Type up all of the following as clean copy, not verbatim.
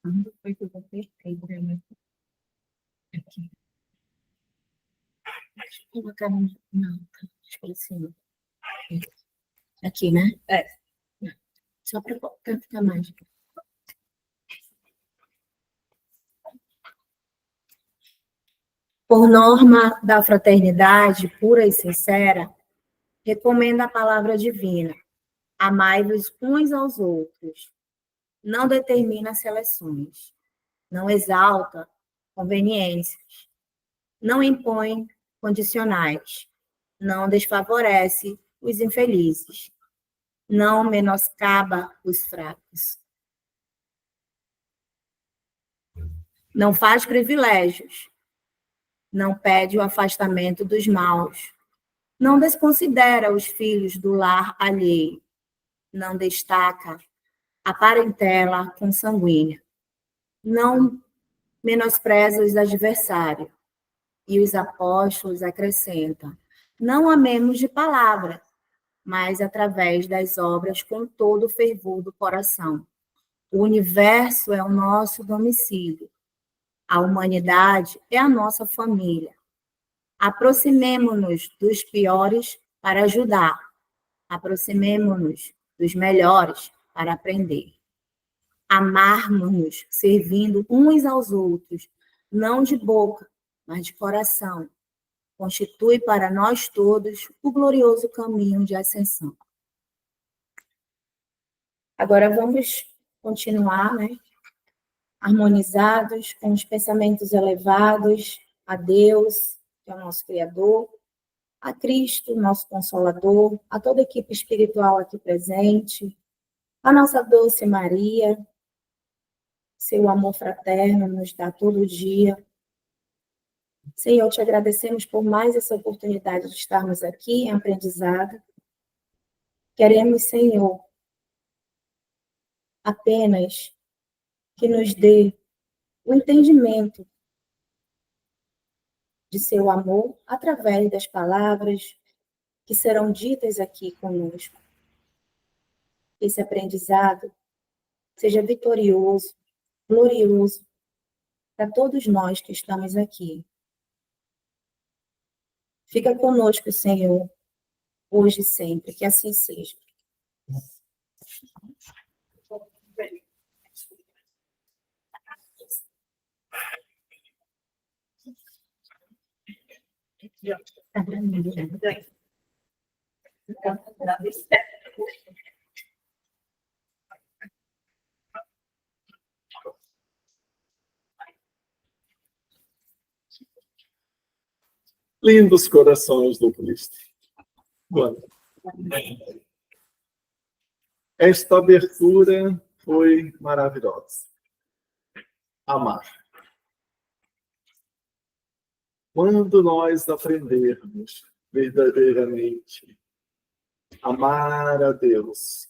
Quando foi que eu apertei para ela aqui? Deixa eu colocar no... Não, tá. Esqueci. Aqui, né? Só para ficar mais. Por norma da fraternidade pura e sincera, recomenda a palavra divina. Amai-vos uns aos outros. Não determina seleções. Não exalta conveniências. Não impõe condicionais. Não desfavorece os infelizes. Não menoscaba os fracos. Não faz privilégios. Não pede o afastamento dos maus. Não desconsidera os filhos do lar alheio. Não destaca a parentela consanguínea. Não menospreza os adversários. E os apóstolos acrescentam: não amemos de palavra, mas através das obras com todo o fervor do coração. O universo é o nosso domicílio. A humanidade é a nossa família. Aproximemo-nos dos piores para ajudar. Aproximemo-nos dos melhores para aprender. Amarmos-nos servindo uns aos outros, não de boca, mas de coração. Constitui para nós todos o glorioso caminho de ascensão. Agora vamos continuar, né? Harmonizados com os pensamentos elevados a Deus, que é o nosso Criador, a Cristo, nosso Consolador, a toda a equipe espiritual aqui presente, a nossa doce Maria, seu amor fraterno nos dá todo dia. Senhor, te agradecemos por mais essa oportunidade de estarmos aqui em aprendizado. Queremos, Senhor, apenas que nos dê o entendimento de seu amor através das palavras que serão ditas aqui conosco. Esse aprendizado seja vitorioso, glorioso para todos nós que estamos aqui. Fica conosco, Senhor, hoje e sempre, que assim seja. Lindos corações do Cristo. Bueno, esta abertura foi maravilhosa. Amar. Quando nós aprendermos verdadeiramente amar a Deus,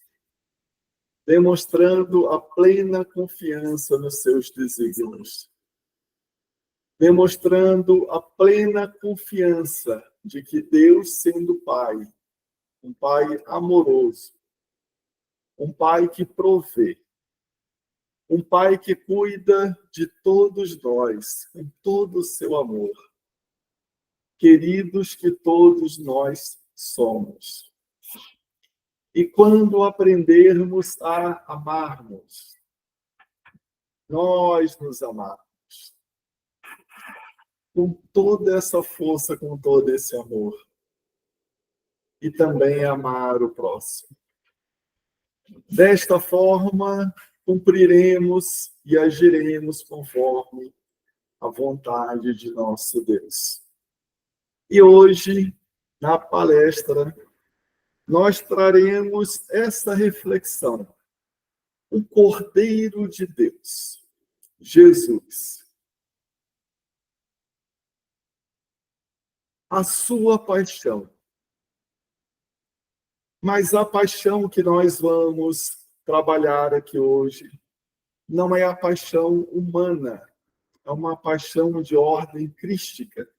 demonstrando a plena confiança nos seus desígnios, demonstrando a plena confiança de que Deus, sendo Pai, um Pai amoroso, um Pai que provê, um Pai que cuida de todos nós, com todo o seu amor, queridos que todos nós somos. E quando aprendermos a amarmos, nós nos amarmos, com toda essa força, com todo esse amor. E também amar o próximo. Desta forma, cumpriremos e agiremos conforme a vontade de nosso Deus. E hoje, na palestra, nós traremos essa reflexão. O Cordeiro de Deus, Jesus. A sua paixão. Mas a paixão que nós vamos trabalhar aqui hoje não é a paixão humana, é uma paixão de ordem crística,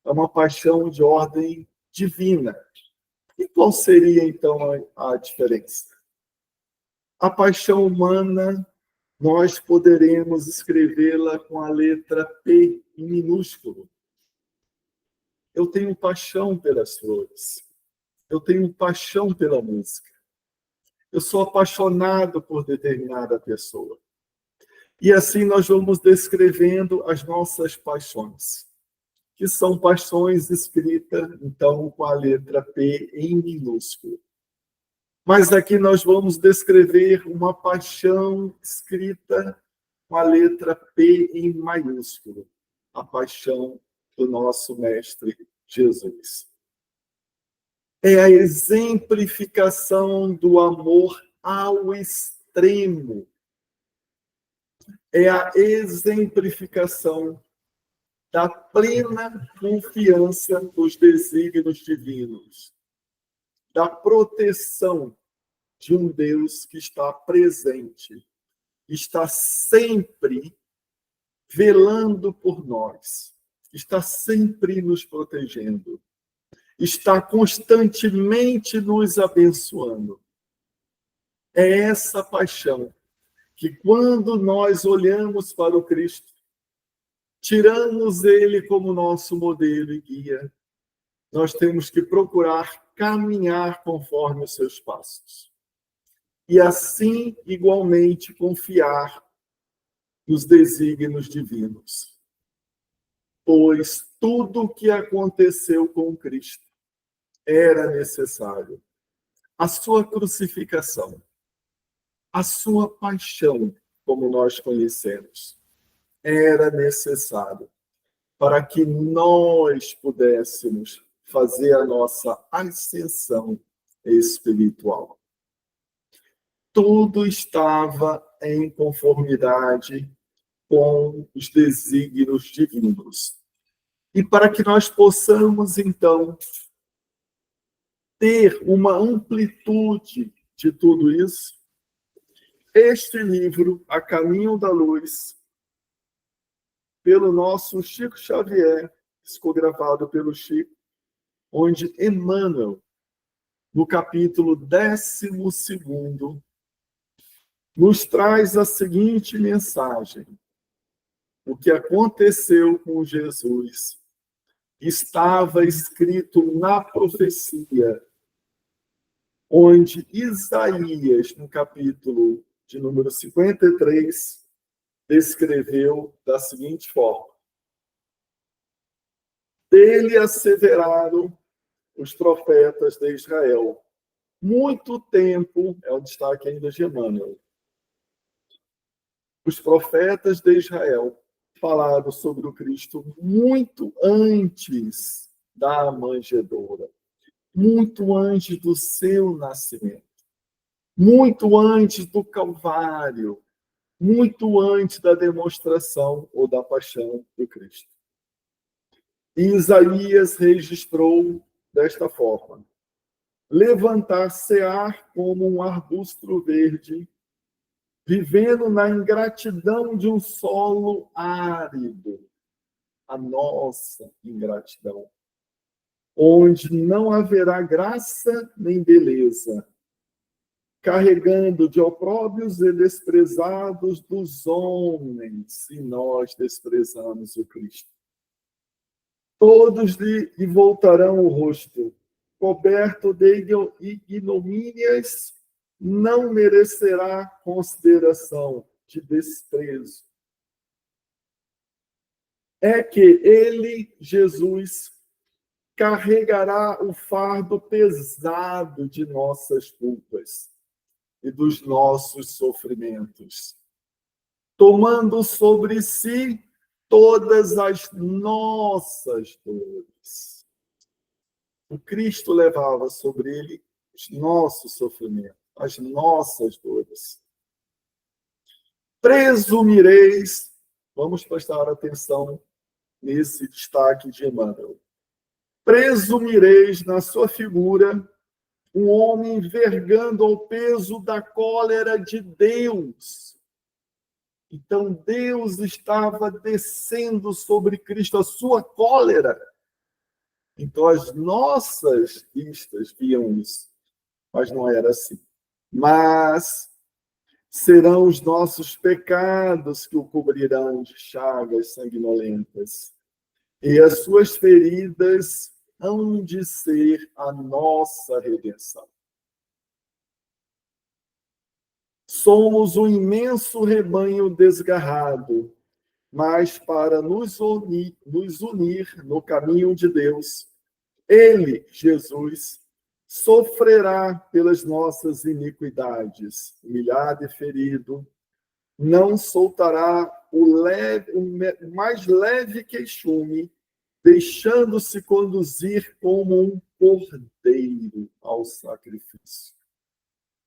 é uma paixão de ordem divina. E qual seria, então, a diferença? A paixão humana nós poderemos escrevê-la com a letra P em minúsculo. Eu tenho paixão pelas flores. Eu tenho paixão pela música. Eu sou apaixonado por determinada pessoa. E assim nós vamos descrevendo as nossas paixões, que são paixões escritas, então, com a letra P em minúsculo. Mas aqui nós vamos descrever uma paixão escrita com a letra P em maiúsculo, a paixão do nosso Mestre Jesus. É a exemplificação do amor ao extremo. É a exemplificação da plena confiança nos desígnios divinos, da proteção de um Deus que está presente, está sempre velando por nós, está sempre nos protegendo, está constantemente nos abençoando. É essa paixão que, quando nós olhamos para o Cristo, tiramos ele como nosso modelo e guia, nós temos que procurar caminhar conforme os seus passos. E assim, igualmente, confiar nos desígnios divinos. Pois tudo o que aconteceu com Cristo era necessário. A sua crucificação, a sua paixão, como nós conhecemos, era necessário para que nós pudéssemos fazer a nossa ascensão espiritual. Tudo estava em conformidade com os desígnios divinos. E para que nós possamos, então, ter uma amplitude de tudo isso, este livro, A Caminho da Luz, pelo nosso Chico Xavier, psicografado pelo Chico, onde Emmanuel, no capítulo 12º, nos traz a seguinte mensagem: o que aconteceu com Jesus estava escrito na profecia, onde Isaías, no capítulo de número 53, descreveu da seguinte forma: dele asseveraram os profetas de Israel. Muito tempo, é o destaque ainda de Emmanuel, os profetas de Israel falaram sobre o Cristo muito antes da manjedoura, muito antes do seu nascimento, muito antes do Calvário, muito antes da demonstração ou da paixão do Cristo. E Isaías registrou desta forma: levantar-se-á como um arbusto verde, vivendo na ingratidão de um solo árido, a nossa ingratidão, onde não haverá graça nem beleza, carregando de opróbios e desprezados dos homens, e nós desprezamos o Cristo. Todos lhe voltarão o rosto, coberto de ignomínias, não merecerá consideração, de desprezo. É que ele, Jesus, carregará o fardo pesado de nossas culpas e dos nossos sofrimentos, tomando sobre si todas as nossas dores. O Cristo levava sobre ele os nossos sofrimentos, as nossas dores. Presumireis, vamos prestar atenção nesse destaque de Emmanuel, presumireis na sua figura um homem vergando ao peso da cólera de Deus. Então, Deus estava descendo sobre Cristo a sua cólera. Então, as nossas vistas viam isso, mas não era assim. Mas Serão os nossos pecados que o cobrirão de chagas sanguinolentas, e as suas feridas hão de ser a nossa redenção. Somos um imenso rebanho desgarrado, mas para nos unir no caminho de Deus, ele, Jesus, sofrerá pelas nossas iniquidades, humilhado e ferido, não soltará o mais leve queixume, deixando-se conduzir como um cordeiro ao sacrifício.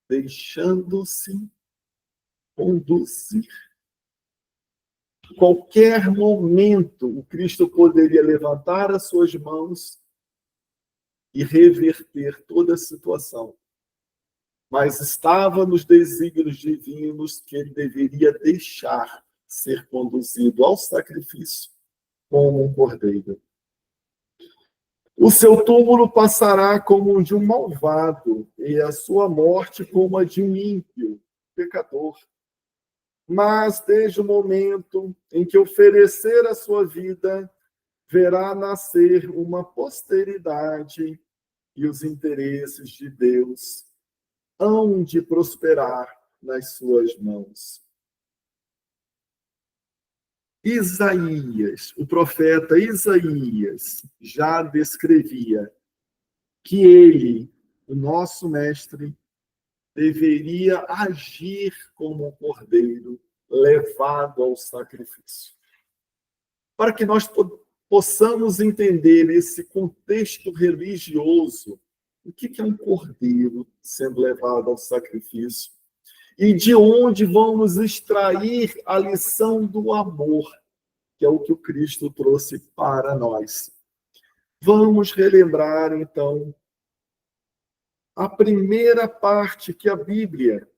Deixando-se conduzir. Qualquer momento, o Cristo poderia levantar as suas mãos e reverter toda a situação. Mas estava nos desígnios divinos que ele deveria deixar ser conduzido ao sacrifício como um cordeiro. O seu túmulo passará como o de um malvado, e a sua morte como a de um ímpio, pecador. Mas desde o momento em que oferecer a sua vida, verá nascer uma posteridade, e os interesses de Deus hão de prosperar nas suas mãos. Isaías, o profeta Isaías, já descrevia que ele, o nosso mestre, deveria agir como um cordeiro levado ao sacrifício. Para que nós possamos entender esse contexto religioso, o que é um cordeiro sendo levado ao sacrifício, e de onde vamos extrair a lição do amor, que é o que o Cristo trouxe para nós. Vamos relembrar, então, a primeira parte que a Bíblia,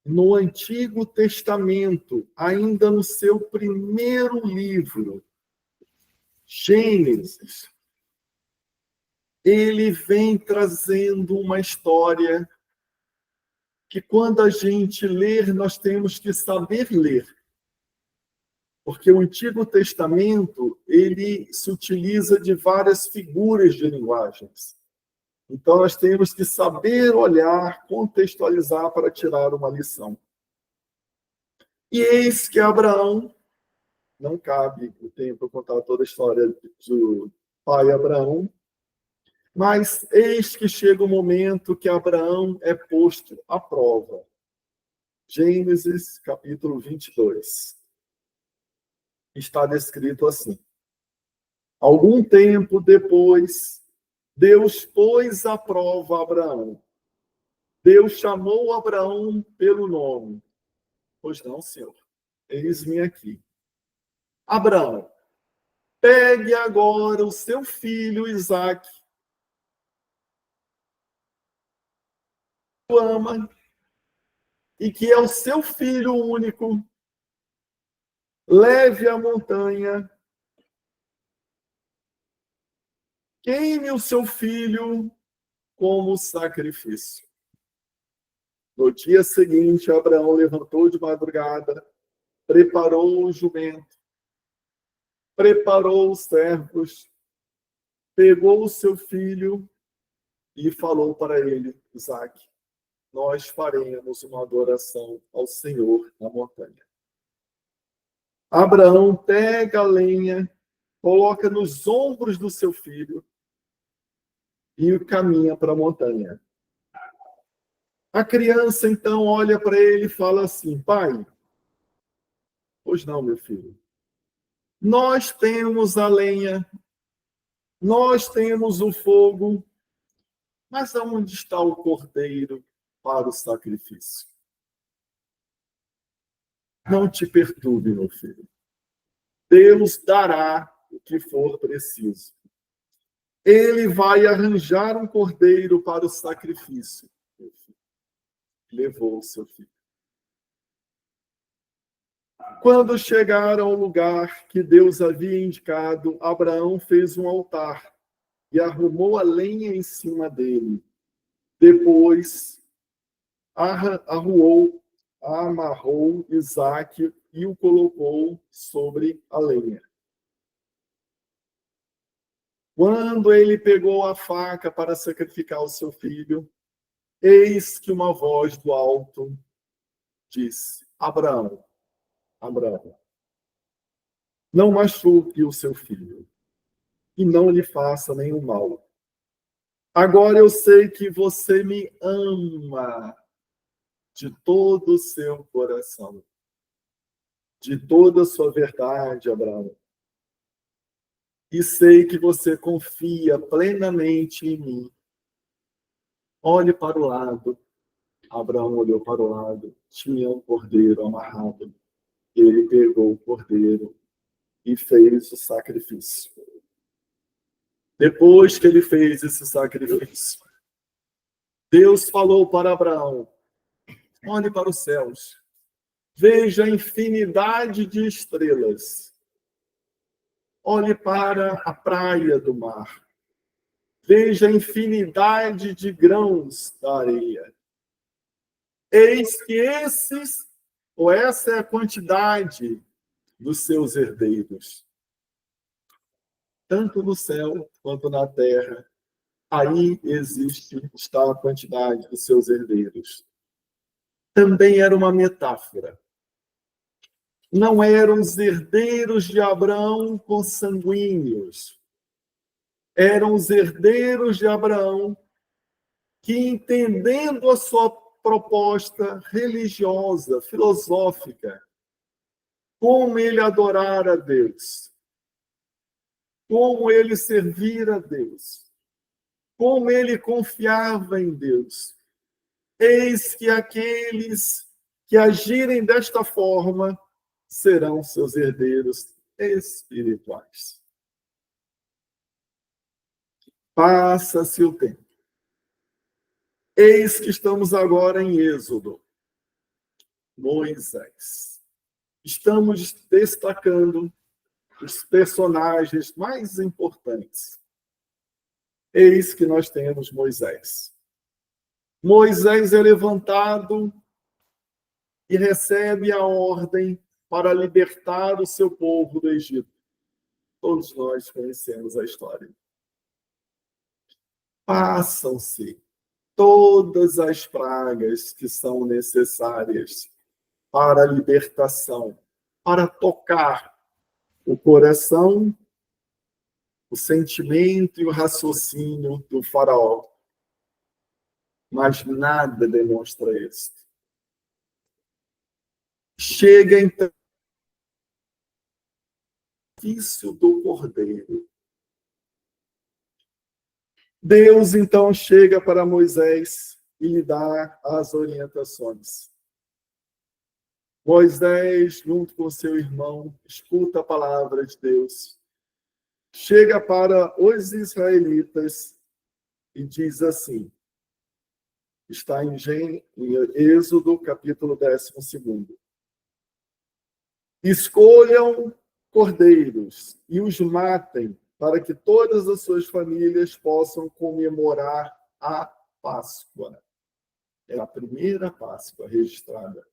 no Antigo Testamento, ainda no seu primeiro livro, Gênesis, ele vem trazendo uma história que, quando a gente ler, nós temos que saber ler. Porque o Antigo Testamento, ele se utiliza de várias figuras de linguagens. Então, nós temos que saber olhar, contextualizar para tirar uma lição. E eis que Abraão, não cabe o tempo contar toda a história do pai Abraão, mas eis que chega o momento que Abraão é posto à prova. Gênesis, capítulo 22. Está descrito assim. Algum tempo depois, Deus pôs à prova Abraão. Deus chamou Abraão pelo nome. Pois não, Senhor. Eis-me aqui. Abraão, pegue agora o seu filho Isaque, que ama, e que é o seu filho único, leve à montanha, queime o seu filho como sacrifício. No dia seguinte, Abraão levantou de madrugada, preparou o jumento, preparou os servos, pegou o seu filho e falou para ele, Isaque, nós faremos uma adoração ao Senhor na montanha. Abraão pega a lenha, coloca nos ombros do seu filho e caminha para a montanha. A criança, então, olha para ele e fala assim, pai, pois não, meu filho, nós temos a lenha, nós temos o fogo, mas aonde está o cordeiro para o sacrifício? Não te perturbe, meu filho. Deus dará o que for preciso. Ele vai arranjar um cordeiro para o sacrifício. Meu filho. Levou o seu filho. Quando chegaram ao lugar que Deus havia indicado, Abraão fez um altar e arrumou a lenha em cima dele. Depois, amarrou Isaque e o colocou sobre a lenha. Quando ele pegou a faca para sacrificar o seu filho, eis que uma voz do alto disse: Abraão, Abraão, não machuque o seu filho e não lhe faça nenhum mal. Agora eu sei que você me ama de todo o seu coração, de toda a sua verdade, Abraão. E sei que você confia plenamente em mim. Olhe para o lado. Abraão olhou para o lado. Tinha um cordeiro amarrado. Ele pegou o cordeiro e fez o sacrifício. Depois que ele fez esse sacrifício, Deus falou para Abraão: olhe para os céus. Veja a infinidade de estrelas. Olhe para a praia do mar. Veja a infinidade de grãos da areia. Eis que essa é a quantidade dos seus herdeiros. Tanto no céu quanto na terra, aí está a quantidade dos seus herdeiros. Também era uma metáfora. Não eram os herdeiros de Abraão consanguíneos. Eram os herdeiros de Abraão que, entendendo a sua proposta religiosa, filosófica, como ele adorar a Deus, como ele servir a Deus, como ele confiava em Deus. Eis que aqueles que agirem desta forma serão seus herdeiros espirituais. Passa-se o tempo. Eis que estamos agora em Êxodo. Moisés. Estamos destacando os personagens mais importantes. Eis que nós temos Moisés. Moisés é levantado e recebe a ordem para libertar o seu povo do Egito. Todos nós conhecemos a história. Passam-se todas as pragas que são necessárias para a libertação, para tocar o coração, o sentimento e o raciocínio do faraó. Mas nada demonstra isso. Chega então o sacrifício do cordeiro. Deus então chega para Moisés e lhe dá as orientações. Moisés, junto com seu irmão, escuta a palavra de Deus. Chega para os israelitas e diz assim, está em Êxodo, capítulo 12. Escolham cordeiros e os matem, para que todas as suas famílias possam comemorar a Páscoa. É a primeira Páscoa registrada.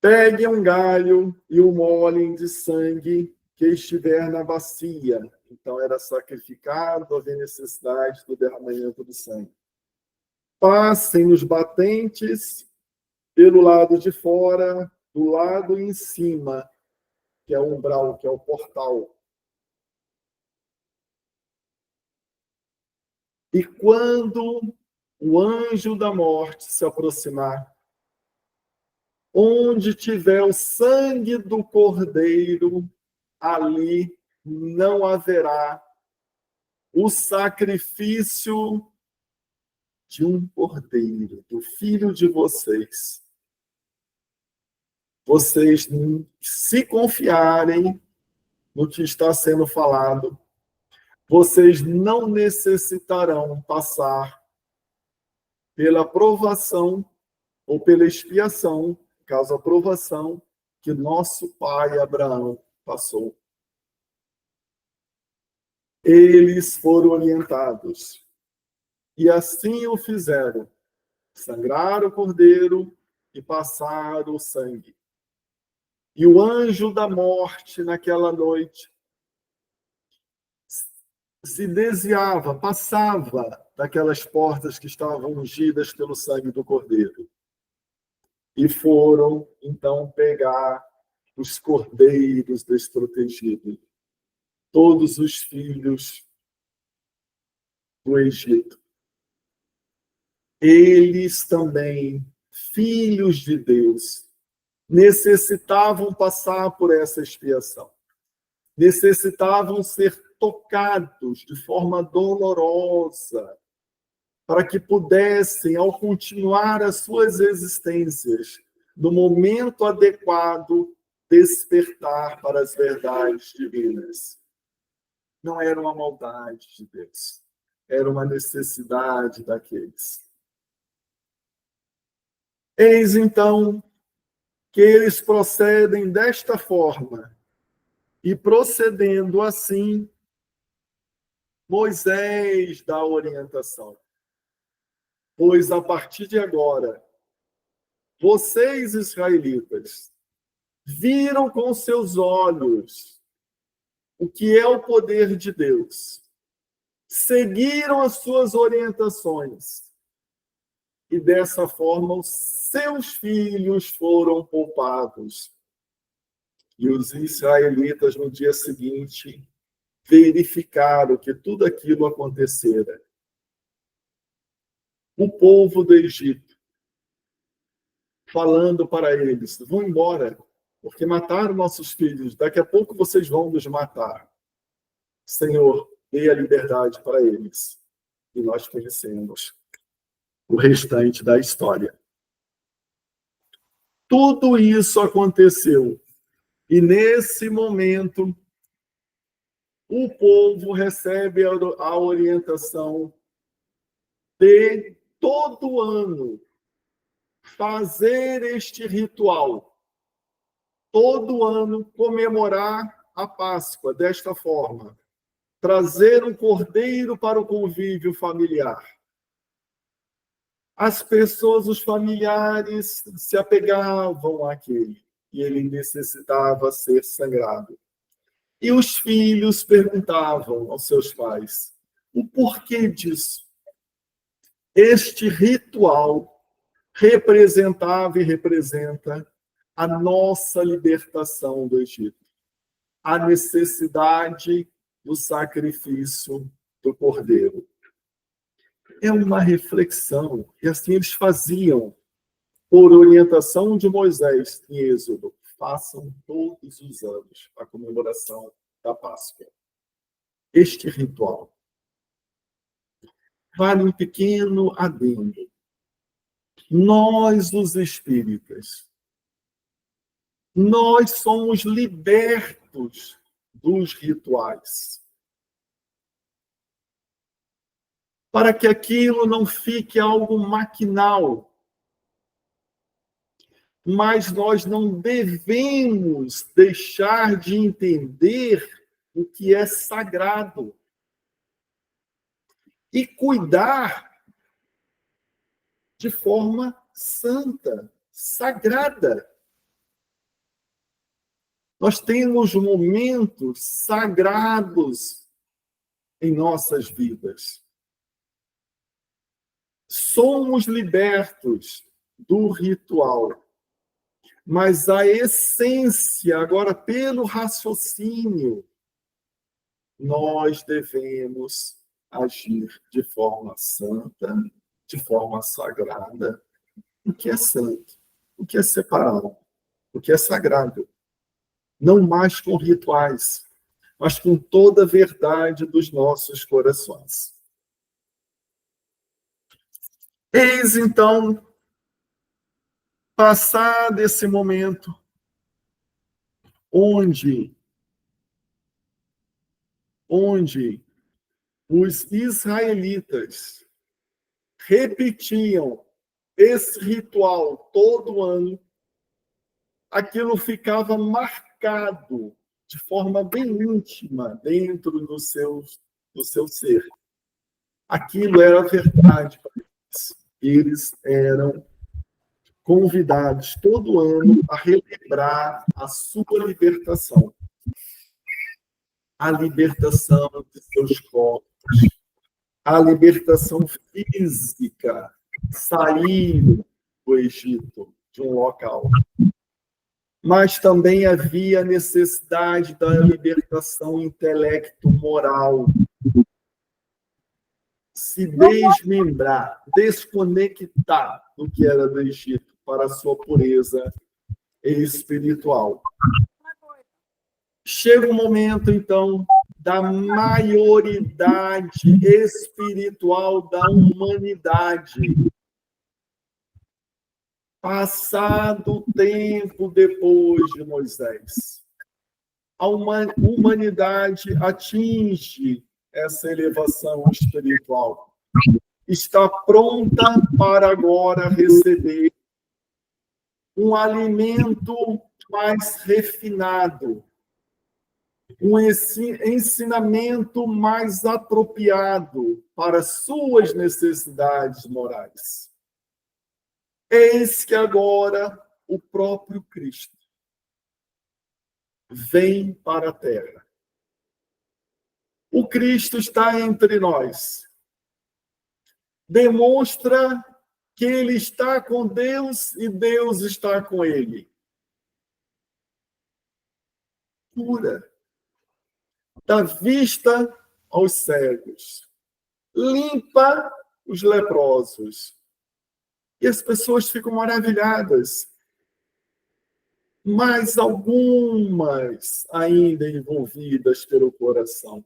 Peguem um galho e o molhem de sangue que estiver na bacia. Então, era sacrificado, havia necessidade do derramamento do sangue. Passem os batentes pelo lado de fora, do lado em cima, que é o umbral, que é o portal. E quando o anjo da morte se aproximar, onde tiver o sangue do cordeiro, ali não haverá o sacrifício de um cordeiro, do filho de vocês. Vocês, se confiarem no que está sendo falado, vocês não necessitarão passar pela provação ou pela expiação, caso a provação, que nosso pai Abraão passou. Eles foram orientados. E assim o fizeram. Sangraram o cordeiro e passaram o sangue. E o anjo da morte, naquela noite, se desviava, passava daquelas portas que estavam ungidas pelo sangue do cordeiro. E foram, então, pegar os cordeiros desprotegidos, todos os filhos do Egito. Eles também, filhos de Deus, necessitavam passar por essa expiação. Necessitavam ser tocados de forma dolorosa, para que pudessem, ao continuar as suas existências, no momento adequado, despertar para as verdades divinas. Não era uma maldade de Deus, era uma necessidade daqueles. Eis, então, que eles procedem desta forma, e procedendo assim, Moisés dá a orientação. Pois a partir de agora, vocês, israelitas, viram com seus olhos o que é o poder de Deus, seguiram as suas orientações, e dessa forma os seus filhos foram poupados. E os israelitas, no dia seguinte, verificaram que tudo aquilo acontecera. O povo do Egito, falando para eles: vão embora, porque mataram nossos filhos, daqui a pouco vocês vão nos matar. Senhor, dê a liberdade para eles. E nós conhecemos o restante da história. Tudo isso aconteceu. E nesse momento, o povo recebe a orientação de todo ano fazer este ritual. Todo ano comemorar a Páscoa desta forma. Trazer um cordeiro para o convívio familiar. As pessoas, os familiares, se apegavam àquele, e ele necessitava ser sangrado. E os filhos perguntavam aos seus pais o porquê disso. Este ritual representava e representa a nossa libertação do Egito, a necessidade do sacrifício do cordeiro. É uma reflexão, e assim eles faziam, por orientação de Moisés em Êxodo, façam todos os anos a comemoração da Páscoa. Este ritual. Vale um pequeno adendo. Nós, os espíritas, nós somos libertos dos rituais. Para que aquilo não fique algo maquinal. Mas nós não devemos deixar de entender o que é sagrado. E cuidar de forma santa, sagrada. Nós temos momentos sagrados em nossas vidas. Somos libertos do ritual, mas a essência, agora pelo raciocínio, nós devemos agir de forma santa, de forma sagrada. O que é santo? O que é separado? O que é sagrado? Não mais com rituais, mas com toda a verdade dos nossos corações. Eis, então, passado esse momento, onde os israelitas repetiam esse ritual todo ano, aquilo ficava marcado de forma bem íntima dentro do seu ser. aquilo era verdade para eles. Eles eram convidados todo ano a relembrar a sua libertação, a libertação de seus corpos, a libertação física, sair do Egito, de um local. Mas também havia necessidade da libertação intelecto-moral. Se desmembrar, desconectar do que era do Egito para a sua pureza espiritual. Chega o momento, então, da maioridade espiritual da humanidade. Passado o tempo depois de Moisés, a humanidade atinge essa elevação espiritual. Está pronta para agora receber um alimento mais refinado, um ensinamento mais apropriado para suas necessidades morais. Eis que agora o próprio Cristo vem para a Terra. O Cristo está entre nós. Demonstra que ele está com Deus e Deus está com ele. Cura. Dá vista aos cegos. Limpa os leprosos. E as pessoas ficam maravilhadas. Mas algumas ainda envolvidas pelo coração.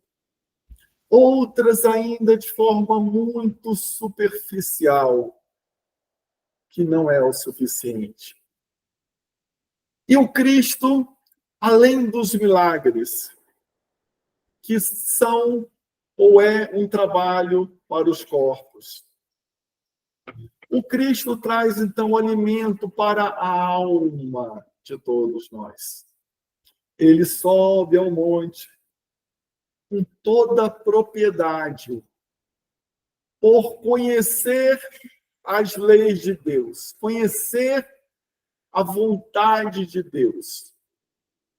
Outras ainda de forma muito superficial, que não é o suficiente. E o Cristo, além dos milagres, que são ou é um trabalho para os corpos, o Cristo traz, então, alimento para a alma de todos nós. Ele sobe ao monte com toda a propriedade, por conhecer as leis de Deus, conhecer a vontade de Deus,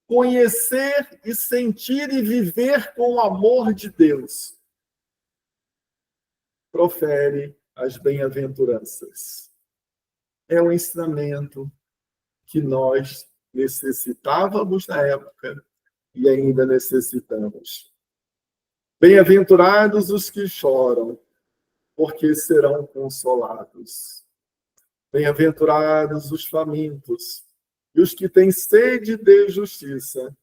conhecer e sentir e viver com o amor de Deus. Profere as bem-aventuranças. É um ensinamento que nós necessitávamos na época e ainda necessitamos. Bem-aventurados os que choram, porque serão consolados. Bem-aventurados os famintos e os que têm sede de justiça,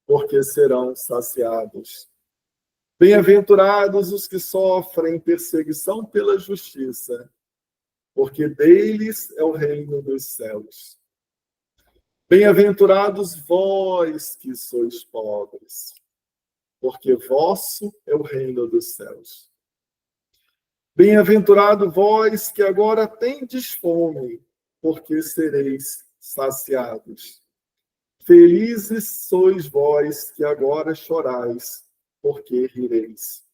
porque serão saciados. Bem-aventurados os que sofrem perseguição pela justiça, porque deles é o reino dos céus. Bem-aventurados vós que sois pobres, porque vosso é o reino dos céus. Bem-aventurado vós que agora tendes fome, porque sereis saciados. Felizes sois vós que agora chorais, porque rireis.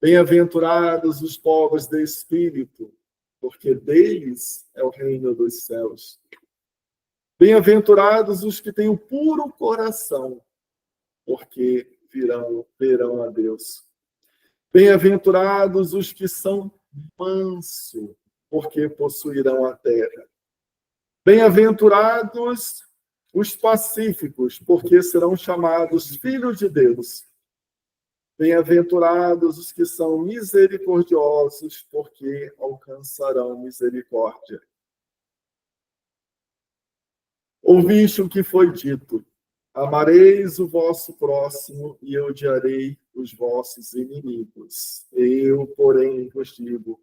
Bem-aventurados os pobres de espírito, porque deles é o reino dos céus. Bem-aventurados os que têm o puro coração, porque verão a Deus. Bem-aventurados os que são mansos, porque possuirão a terra. Bem-aventurados os pacíficos, porque serão chamados filhos de Deus. Bem-aventurados os que são misericordiosos, porque alcançarão misericórdia. Ouviste o que foi dito: amareis o vosso próximo e odiarei os vossos inimigos. Eu, porém, vos digo: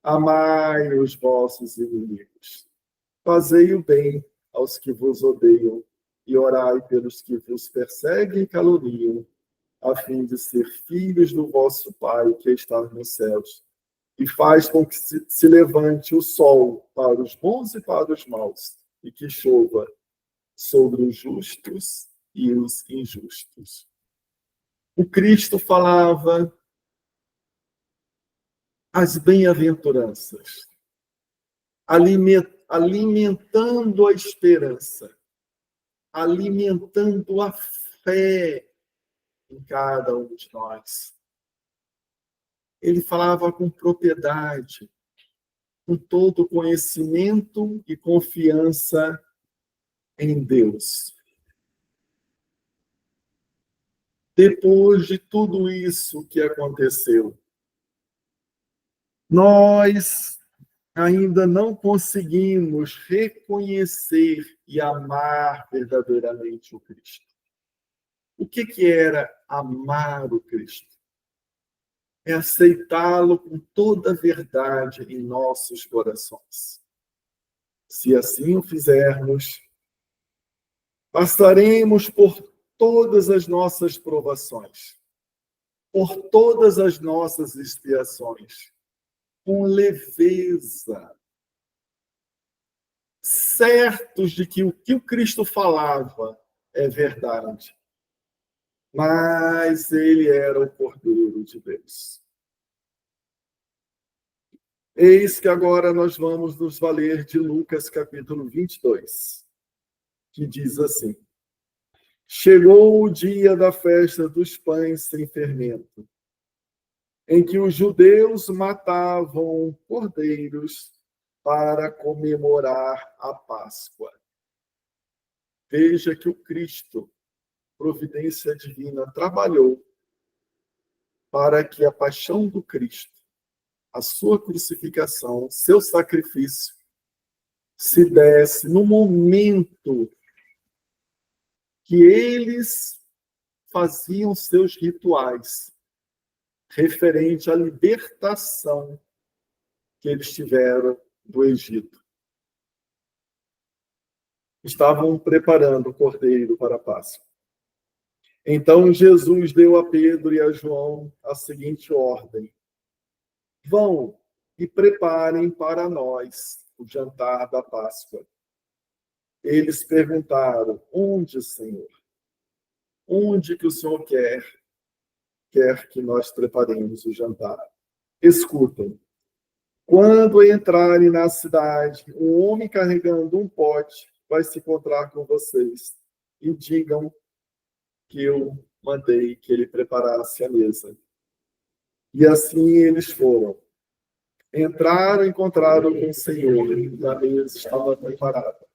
amai os vossos inimigos. Fazei o bem aos que vos odeiam e orai pelos que vos perseguem e caluniam, a fim de ser filhos do vosso Pai que está nos céus, e faz com que se levante o sol para os bons e para os maus, e que chova sobre os justos e os injustos. O Cristo falava as bem-aventuranças, alimentando a esperança, alimentando a fé em cada um de nós. Ele falava com propriedade, com todo conhecimento e confiança em Deus. Depois de tudo isso que aconteceu, nós ainda não conseguimos reconhecer e amar verdadeiramente o Cristo. O que era amar o Cristo? É aceitá-lo com toda a verdade em nossos corações. Se assim o fizermos, passaremos por todas as nossas provações, por todas as nossas expiações, com leveza, certos de que o Cristo falava é verdade, mas ele era o Cordeiro de Deus. Eis que agora nós vamos nos valer de Lucas capítulo 22, que diz assim: chegou o dia da festa dos pães sem fermento, em que os judeus matavam cordeiros para comemorar a Páscoa. Veja que o Cristo, providência divina, trabalhou para que a paixão do Cristo, a sua crucificação, seu sacrifício, se desse no momento que eles faziam seus rituais referente à libertação que eles tiveram do Egito. Estavam preparando o cordeiro para a Páscoa. Então Jesus deu a Pedro e a João a seguinte ordem: vão e preparem para nós o jantar da Páscoa. Eles perguntaram: onde, Senhor? Onde que o Senhor quer que nós preparemos o jantar? Escutem. Quando entrarem na cidade, um homem carregando um pote vai se encontrar com vocês e digam que eu mandei que ele preparasse a mesa. E assim eles foram. Entraram e encontraram com o Senhor, e a mesa estava preparada.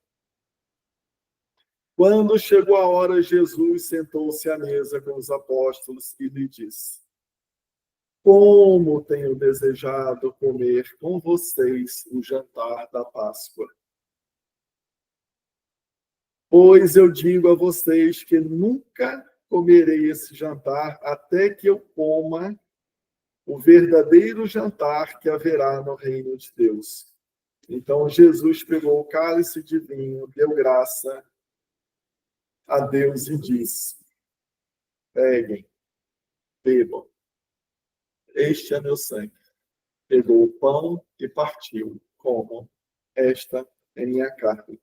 Quando chegou a hora, Jesus sentou-se à mesa com os apóstolos e lhe disse: como tenho desejado comer com vocês o jantar da Páscoa. Pois eu digo a vocês que nunca comerei esse jantar até que eu coma o verdadeiro jantar que haverá no reino de Deus. Então Jesus pegou o cálice de vinho, deu graça a Deus e disse: peguem, bebam. Este é meu sangue. Pegou o pão e partiu. Comam. Esta é minha carne.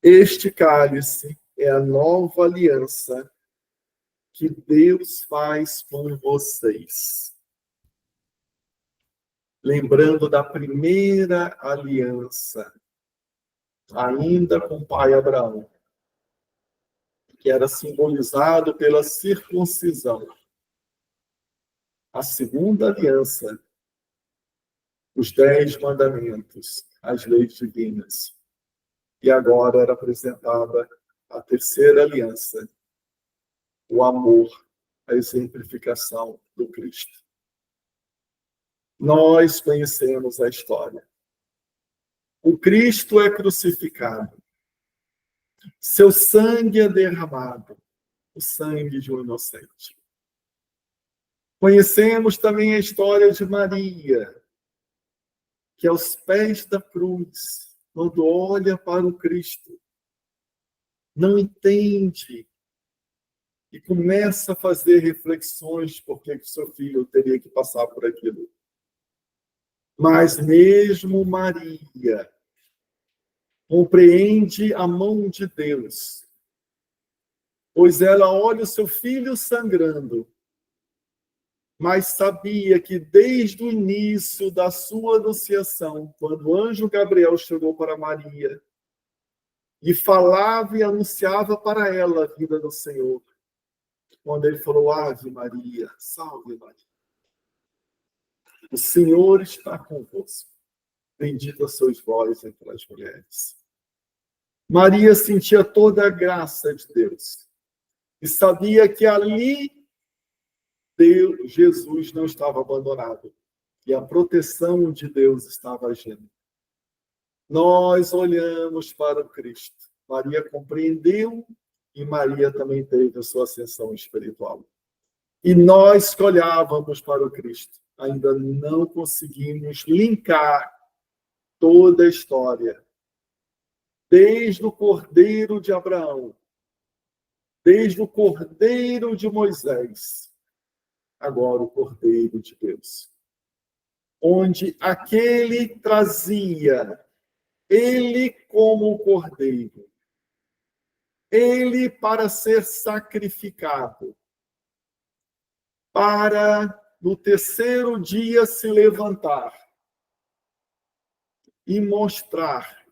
Este cálice é a nova aliança que Deus faz com vocês. Lembrando da primeira aliança, ainda com o pai Abraão, que era simbolizado pela circuncisão. A segunda aliança, os 10 mandamentos, as leis divinas. E agora era apresentada a terceira aliança, o amor, a exemplificação do Cristo. Nós conhecemos a história. O Cristo é crucificado. Seu sangue é derramado, o sangue de um inocente. Conhecemos também a história de Maria, que aos pés da cruz, quando olha para o Cristo, não entende e começa a fazer reflexões por que seu filho teria que passar por aquilo. Mas mesmo Maria compreende a mão de Deus, pois ela olha o seu filho sangrando mas sabia que desde o início da sua anunciação, quando o anjo Gabriel chegou para Maria e falava e anunciava para ela a vida do Senhor, quando ele falou: Ave Maria, salve Maria, o Senhor está convosco, bendita sois vós entre as mulheres. Maria sentia toda a graça de Deus e sabia que ali Jesus não estava abandonado e a proteção de Deus estava agindo. Nós olhamos para o Cristo. Maria compreendeu e Maria também teve a sua ascensão espiritual. E nós que olhávamos para o Cristo, ainda não conseguimos linkar toda a história. Desde o Cordeiro de Abraão, desde o Cordeiro de Moisés, agora o Cordeiro de Deus. Onde aquele trazia, ele como o Cordeiro, ele para ser sacrificado, para no terceiro dia se levantar e mostrar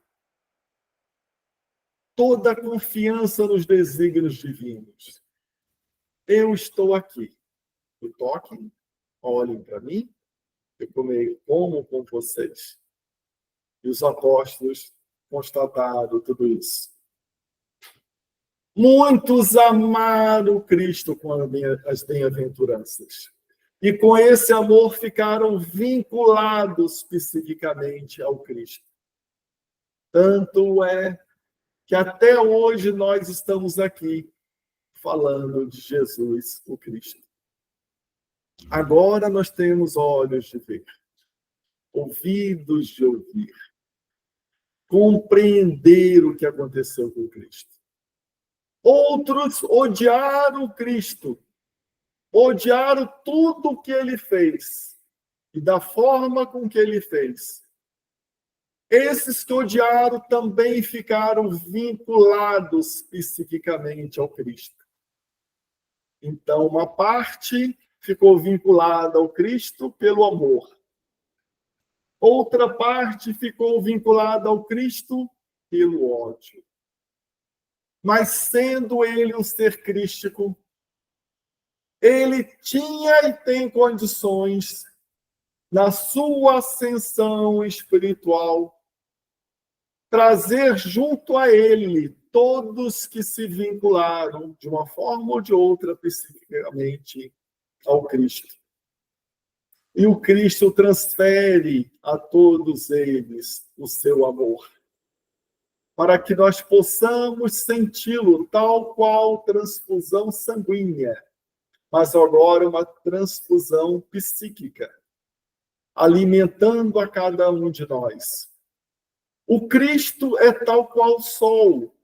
toda a confiança nos desígnios divinos. Eu estou aqui. Me toquem, olhem para mim, eu como com vocês. E os apóstolos constataram tudo isso. Muitos amaram Cristo com as bem-aventuranças. E com esse amor ficaram vinculados psiquicamente ao Cristo. Tanto é que até hoje nós estamos aqui falando de Jesus, o Cristo. Agora nós temos olhos de ver, ouvidos de ouvir, compreender o que aconteceu com Cristo. Outros odiaram Cristo, odiaram tudo o que ele fez e da forma com que ele fez. Esses que odiaram também ficaram vinculados psiquicamente ao Cristo. Então, uma parte ficou vinculada ao Cristo pelo amor. Outra parte ficou vinculada ao Cristo pelo ódio. Mas sendo ele um ser crístico, ele tinha e tem condições, na sua ascensão espiritual, trazer junto a ele todos que se vincularam, de uma forma ou de outra, psiquicamente, ao Cristo. E o Cristo transfere a todos eles o seu amor, para que nós possamos senti-lo tal qual transfusão sanguínea, mas agora uma transfusão psíquica, alimentando a cada um de nós. O Cristo é tal qual o sol,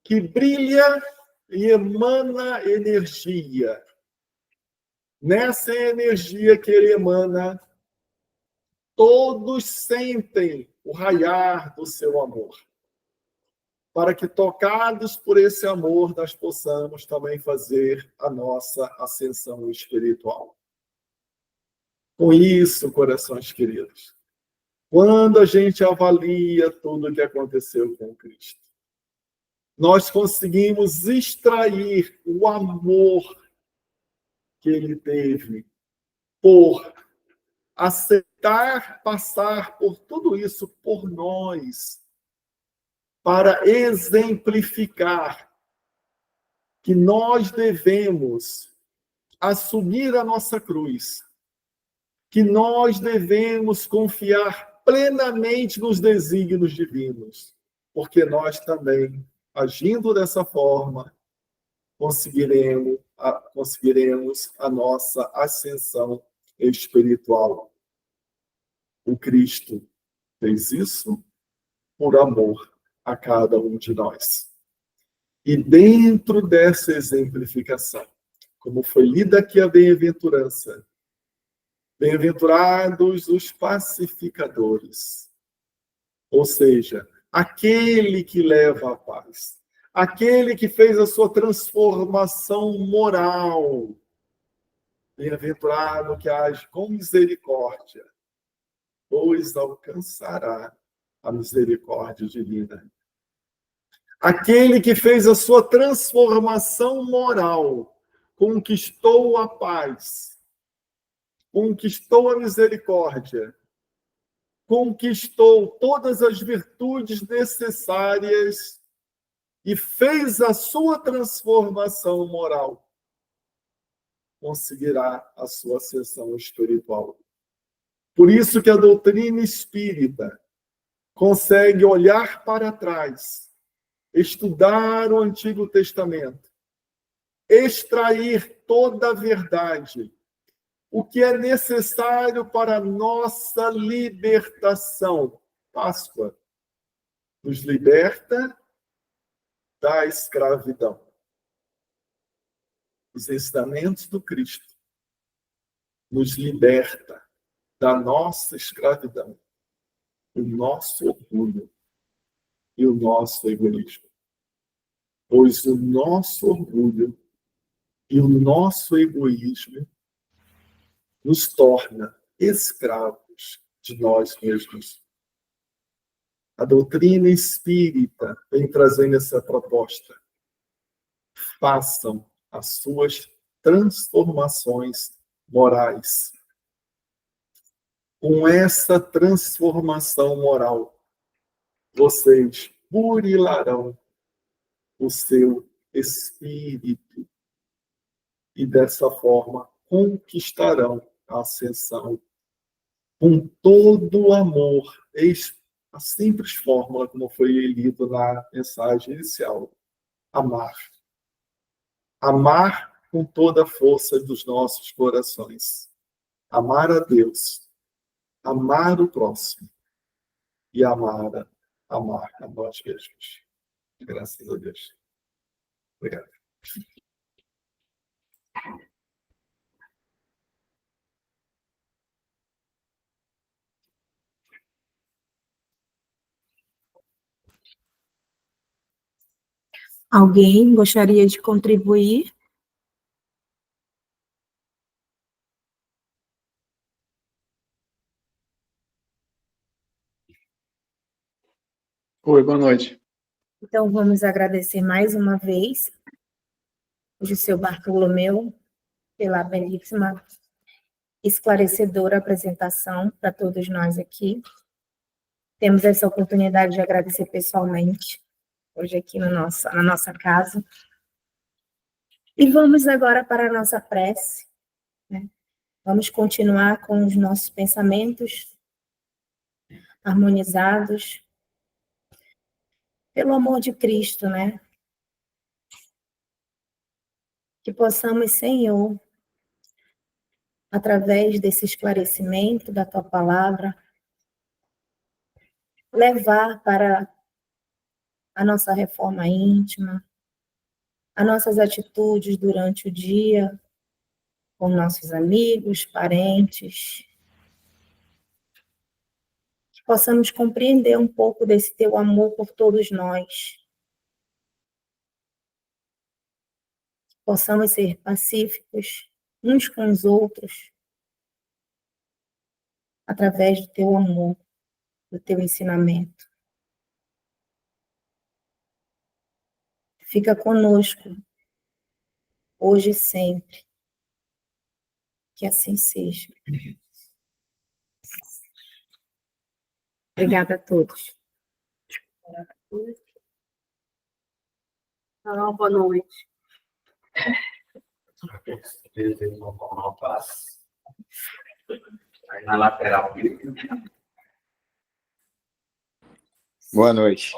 que brilha e emana energia. Nessa energia que ele emana, todos sentem o raiar do seu amor. Para que, tocados por esse amor, nós possamos também fazer a nossa ascensão espiritual. Com isso, corações queridos, quando a gente avalia tudo o que aconteceu com Cristo, nós conseguimos extrair o amor que ele teve por aceitar passar por tudo isso por nós, para exemplificar que nós devemos assumir a nossa cruz, que nós devemos confiar plenamente nos desígnios divinos, porque nós também, agindo dessa forma, conseguiremos a nossa ascensão espiritual. O Cristo fez isso por amor a cada um de nós. E dentro dessa exemplificação, como foi lida aqui a bem-aventurança, bem-aventurados os pacificadores, ou seja, aquele que leva a paz, aquele que fez a sua transformação moral, Bem-aventurado que age com misericórdia, pois alcançará a misericórdia divina. Aquele que fez a sua transformação moral, conquistou a paz, conquistou a misericórdia, conquistou todas as virtudes necessárias e fez a sua transformação moral, conseguirá a sua ascensão espiritual. Por isso que a doutrina espírita consegue olhar para trás, estudar o Antigo Testamento, extrair toda a verdade, o que é necessário para a nossa libertação. Páscoa nos liberta da escravidão. Os ensinamentos do Cristo nos liberta da nossa escravidão, o nosso orgulho e o nosso egoísmo. Pois o nosso orgulho e o nosso egoísmo nos torna escravos de nós mesmos. A doutrina espírita vem trazendo essa proposta. Façam as suas transformações morais. Com essa transformação moral, vocês burilarão o seu espírito e dessa forma conquistarão a ascensão com todo o amor. Eis a simples fórmula, como foi lido na mensagem inicial. Amar. Amar com toda a força dos nossos corações. Amar a Deus. Amar o próximo. E amar a nós mesmos. Graças a Deus. Obrigado. Alguém gostaria de contribuir? Oi, boa noite. Então, vamos agradecer mais uma vez o seu Bartolomeu pela belíssima, esclarecedora apresentação para todos nós aqui. Temos essa oportunidade de agradecer pessoalmente, hoje aqui na nossa casa. E vamos agora para a nossa prece, né? Vamos continuar com os nossos pensamentos harmonizados pelo amor de Cristo, né? Que possamos, Senhor, através desse esclarecimento da Tua Palavra, levar para a nossa reforma íntima, as nossas atitudes durante o dia, com nossos amigos, parentes, que possamos compreender um pouco desse Teu amor por todos nós, que possamos ser pacíficos uns com os outros, através do Teu amor, do Teu ensinamento. Fica conosco, hoje e sempre. Que assim seja. Obrigada a todos. Boa noite. Uma paz. Aí na lateral. Boa noite.